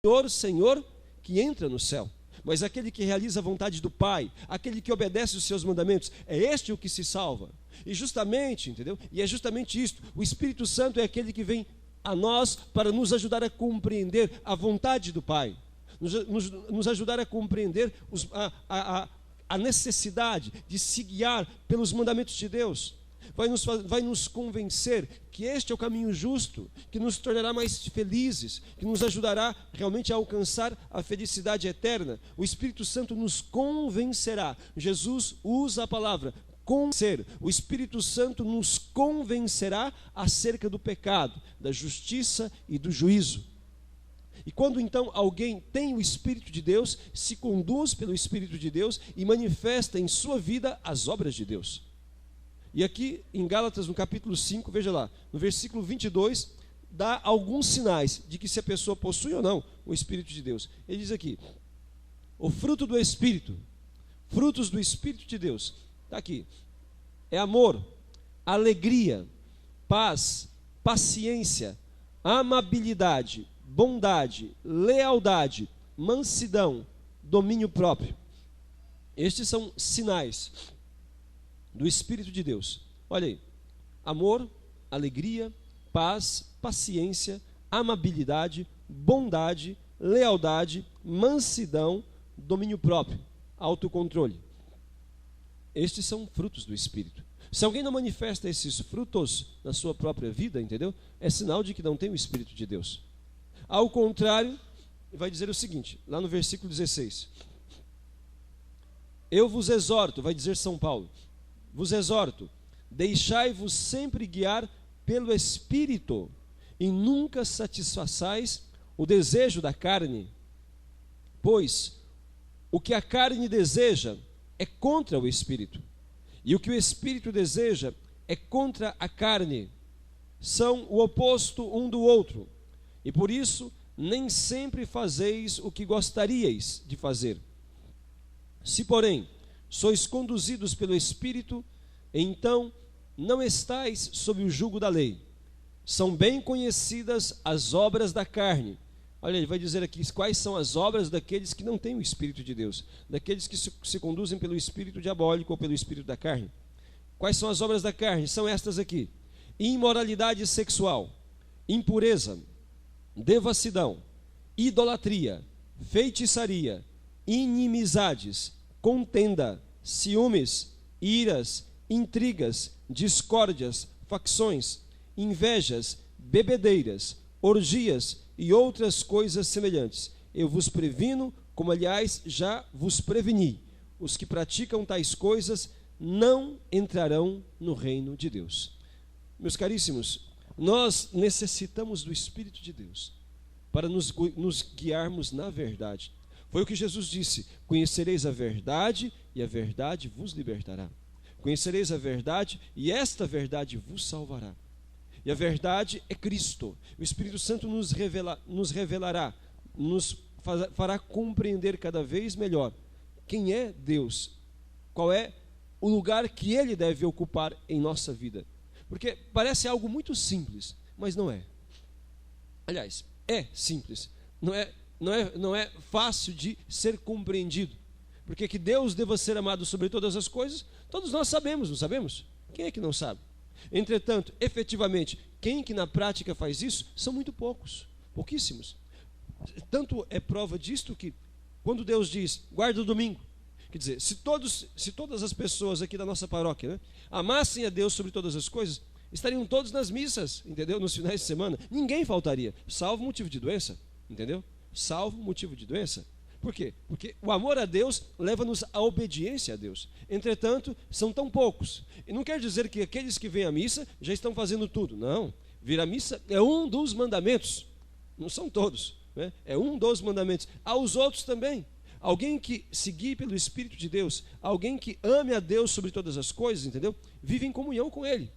Senhor, Senhor, que entra no céu, mas aquele que realiza a vontade do Pai, aquele que obedece os seus mandamentos, é este o que se salva. E justamente, entendeu? E é justamente isto, o Espírito Santo é aquele que vem a nós para nos ajudar a compreender a vontade do Pai, nos ajudar a compreender a necessidade de se guiar pelos mandamentos de Deus. Vai nos convencer que este é o caminho justo, que nos tornará mais felizes, que nos ajudará realmente a alcançar a felicidade eterna. O Espírito Santo nos convencerá. Jesus usa a palavra convencer. O Espírito Santo nos convencerá acerca do pecado, da justiça e do juízo. E quando então alguém tem o Espírito de Deus, se conduz pelo Espírito de Deus e manifesta em sua vida as obras de Deus. E aqui em Gálatas, no capítulo 5, veja lá, no versículo 22, dá alguns sinais de que se a pessoa possui ou não o Espírito de Deus. Ele diz aqui, o fruto do Espírito, frutos do Espírito de Deus, está aqui, é amor, alegria, paz, paciência, amabilidade, bondade, lealdade, mansidão, domínio próprio. Estes são sinais do Espírito de Deus. Olha aí, amor, alegria, paz, paciência, amabilidade, bondade, lealdade, mansidão, domínio próprio, autocontrole. Estes são frutos do Espírito. Se alguém não manifesta esses frutos na sua própria vida, entendeu? É sinal de que não tem o Espírito de Deus. Ao contrário, vai dizer o seguinte, lá no versículo 16. Eu vos exorto, vai dizer São Paulo, vos exorto, deixai-vos sempre guiar pelo Espírito, e nunca satisfaçais o desejo da carne, pois o que a carne deseja é contra o Espírito, e o que o Espírito deseja é contra a carne, são o oposto um do outro, e por isso nem sempre fazeis o que gostaríeis de fazer. Se, porém, sois conduzidos pelo Espírito, então não estais sob o jugo da lei. São bem conhecidas as obras da carne. Olha, ele vai dizer aqui quais são as obras daqueles que não têm o Espírito de Deus, daqueles que se conduzem pelo espírito diabólico ou pelo espírito da carne. Quais são as obras da carne? São estas aqui: imoralidade sexual, impureza, devassidão, idolatria, feitiçaria, inimizades, contenda, ciúmes, iras, intrigas, discórdias, facções, invejas, bebedeiras, orgias e outras coisas semelhantes. Eu vos previno, como aliás já vos preveni. Os que praticam tais coisas não entrarão no reino de Deus. Meus caríssimos, nós necessitamos do Espírito de Deus para nos guiarmos na verdade. Foi o que Jesus disse: conhecereis a verdade e a verdade vos libertará. Conhecereis a verdade e esta verdade vos salvará. E a verdade é Cristo. O Espírito Santo nos revelará, nos fará compreender cada vez melhor quem é Deus, qual é o lugar que Ele deve ocupar em nossa vida. Porque parece algo muito simples, mas não é. Aliás, é simples, não é fácil de ser compreendido. Porque que Deus deva ser amado sobre todas as coisas, todos nós sabemos, não sabemos? Quem é que não sabe? Entretanto, efetivamente, quem que na prática faz isso são muito poucos, pouquíssimos. Tanto é prova disto que quando Deus diz, guarda o domingo, quer dizer, se todas as pessoas aqui da nossa paróquia, né, amassem a Deus sobre todas as coisas, estariam todos nas missas, entendeu? Nos finais de semana, ninguém faltaria, salvo motivo de doença, entendeu? Salvo motivo de doença. Por quê? Porque o amor a Deus leva-nos à obediência a Deus. Entretanto, são tão poucos. E não quer dizer que aqueles que vêm à missa já estão fazendo tudo. Não. Vir à missa é um dos mandamentos. Não são todos, né? É um dos mandamentos. Há os outros também. Alguém que se guie pelo Espírito de Deus, alguém que ame a Deus sobre todas as coisas, entendeu? Vive em comunhão com Ele.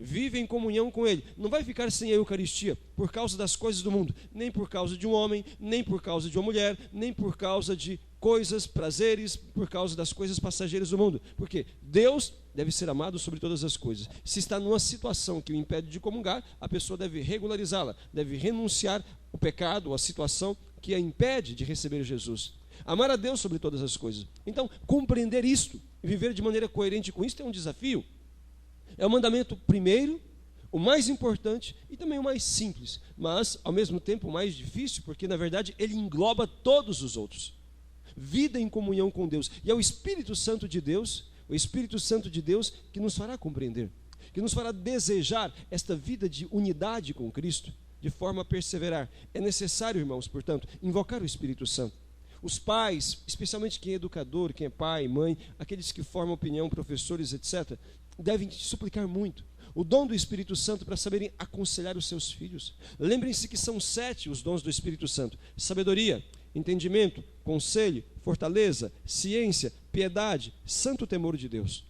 Vive em comunhão com Ele. Não vai ficar sem a Eucaristia por causa das coisas do mundo, nem por causa de um homem, nem por causa de uma mulher, nem por causa de coisas, prazeres, por causa das coisas passageiras do mundo. Porque Deus deve ser amado sobre todas as coisas. Se está numa situação que o impede de comungar, a pessoa deve regularizá-la, deve renunciar o pecado, a situação, que a impede de receber Jesus. Amar a Deus sobre todas as coisas. Então, compreender isto e viver de maneira coerente com isto é um desafio. É o mandamento primeiro, o mais importante e também o mais simples, mas ao mesmo tempo o mais difícil, porque na verdade ele engloba todos os outros. Vida em comunhão com Deus. E é o Espírito Santo de Deus, o Espírito Santo de Deus que nos fará compreender, que nos fará desejar esta vida de unidade com Cristo, de forma a perseverar. É necessário, irmãos, portanto, invocar o Espírito Santo. Os pais, especialmente quem é educador, quem é pai, mãe, aqueles que formam opinião, professores, etc., devem suplicar muito o dom do Espírito Santo para saberem aconselhar os seus filhos. Lembrem-se que são 7 os dons do Espírito Santo: sabedoria, entendimento, conselho, fortaleza, ciência, piedade, santo temor de Deus.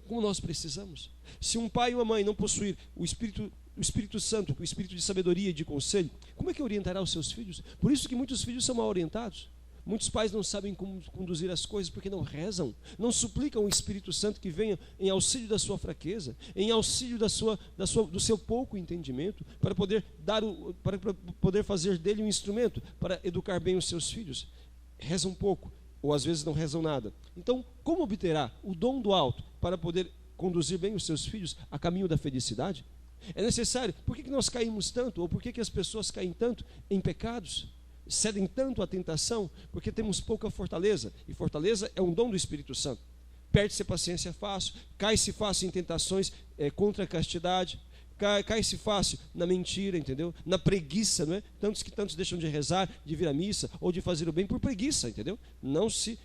Como nós precisamos. Se um pai ou uma mãe não possuir o Espírito Santo, o Espírito de sabedoria e de conselho, como é que orientará os seus filhos? Por isso que muitos filhos são mal orientados. Muitos pais não sabem como conduzir as coisas porque não rezam, não suplicam o Espírito Santo que venha em auxílio da sua fraqueza, em auxílio do seu pouco entendimento, para poder para poder fazer dele um instrumento para educar bem os seus filhos. Rezam pouco, ou às vezes não rezam nada. Então, como obterá o dom do alto para poder conduzir bem os seus filhos a caminho da felicidade? É necessário. Por que nós caímos tanto, ou por que as pessoas caem tanto em pecados? Cedem tanto à tentação, porque temos pouca fortaleza, e fortaleza é um dom do Espírito Santo. Perde-se a paciência fácil, cai-se fácil em tentações contra a castidade, cai-se fácil na mentira, entendeu? Na preguiça, não é? Tantos deixam de rezar, de vir à missa, ou de fazer o bem por preguiça, entendeu? Não se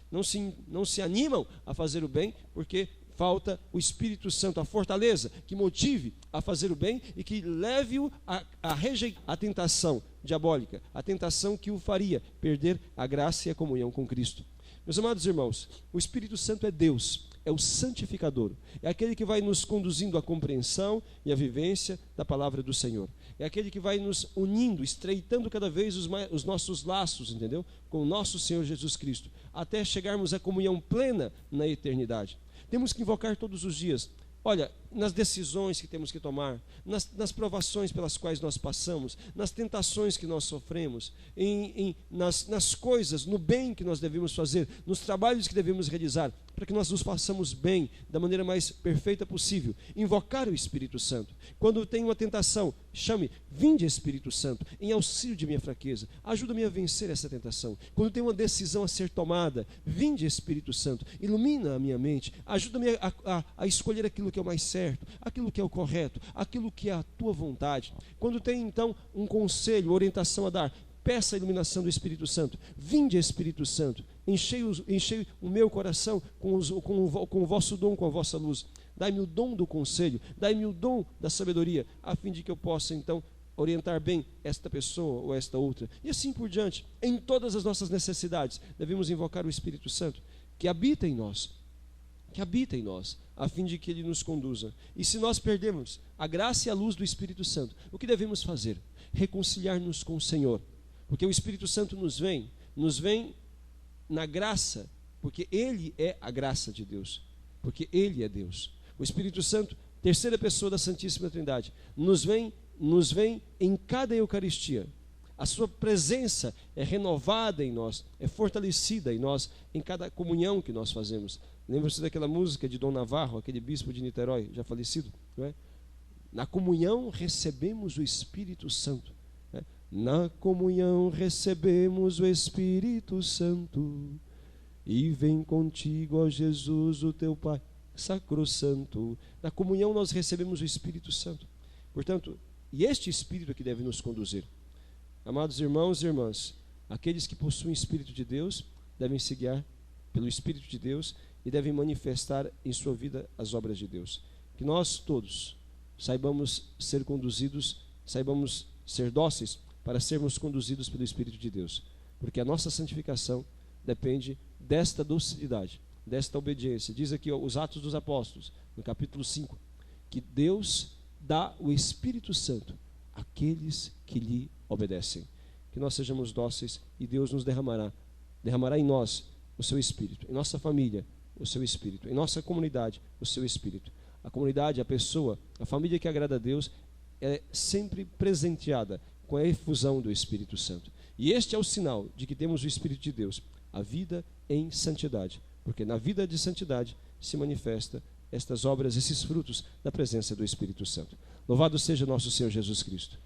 animam a fazer o bem, porque falta o Espírito Santo, a fortaleza que motive a fazer o bem e que leve-o a rejeitar a tentação diabólica, a tentação que o faria perder a graça e a comunhão com Cristo. Meus amados irmãos, o Espírito Santo é Deus, é o santificador, é aquele que vai nos conduzindo à compreensão e à vivência da palavra do Senhor. É aquele que vai nos unindo, estreitando cada vez os nossos laços, entendeu? Com o nosso Senhor Jesus Cristo, até chegarmos à comunhão plena na eternidade. Temos que invocar todos os dias. Olha, nas decisões que temos que tomar, nas provações pelas quais nós passamos, nas tentações que nós sofremos, nas coisas, no bem que nós devemos fazer, nos trabalhos que devemos realizar, para que nós nos façamos bem da maneira mais perfeita possível. Invocar o Espírito Santo. Quando tem uma tentação, chame: vinde Espírito Santo, em auxílio de minha fraqueza, ajuda-me a vencer essa tentação. Quando tem uma decisão a ser tomada, vinde Espírito Santo, ilumina a minha mente, ajuda-me a escolher aquilo que é o mais certo, aquilo que é o correto, aquilo que é a tua vontade. Quando tem então um conselho, orientação a dar, peça a iluminação do Espírito Santo. Vinde Espírito Santo, enchei o meu coração com o vosso dom, com a vossa luz. Dai-me o dom do conselho, dai-me o dom da sabedoria, a fim de que eu possa então orientar bem esta pessoa ou esta outra. E assim por diante. Em todas as nossas necessidades, devemos invocar o Espírito Santo, que habita em nós, a fim de que ele nos conduza. E se nós perdemos a graça e a luz do Espírito Santo, o que devemos fazer? Reconciliar-nos com o Senhor, porque o Espírito Santo nos vem na graça, porque ele é a graça de Deus, porque ele é Deus. O Espírito Santo, terceira pessoa da Santíssima Trindade, nos vem em cada Eucaristia. A sua presença é renovada em nós, é fortalecida em nós, em cada comunhão que nós fazemos. Lembra-se daquela música de Dom Navarro, aquele bispo de Niterói, já falecido, não é? Na comunhão recebemos o Espírito Santo. Na comunhão recebemos o Espírito Santo, e vem contigo, ó Jesus, o teu Pai sacrossanto. Na comunhão nós recebemos o Espírito Santo. Portanto, e este Espírito que deve nos conduzir. Amados irmãos e irmãs, aqueles que possuem o Espírito de Deus devem se guiar pelo Espírito de Deus e devem manifestar em sua vida as obras de Deus. Que nós todos saibamos ser conduzidos, saibamos ser dóceis para sermos conduzidos pelo Espírito de Deus, porque a nossa santificação depende desta docilidade, desta obediência. Diz aqui os Atos dos Apóstolos, no capítulo 5, que Deus dá o Espírito Santo àqueles que lhe obedecem. Que nós sejamos dóceis e Deus nos derramará em nós o seu Espírito, em nossa família o seu Espírito, em nossa comunidade o seu Espírito. A comunidade, a pessoa, a família que agrada a Deus é sempre presenteada com a efusão do Espírito Santo. E este é o sinal de que temos o Espírito de Deus, a vida em santidade. Porque na vida de santidade se manifesta estas obras, esses frutos da presença do Espírito Santo. Louvado seja nosso Senhor Jesus Cristo.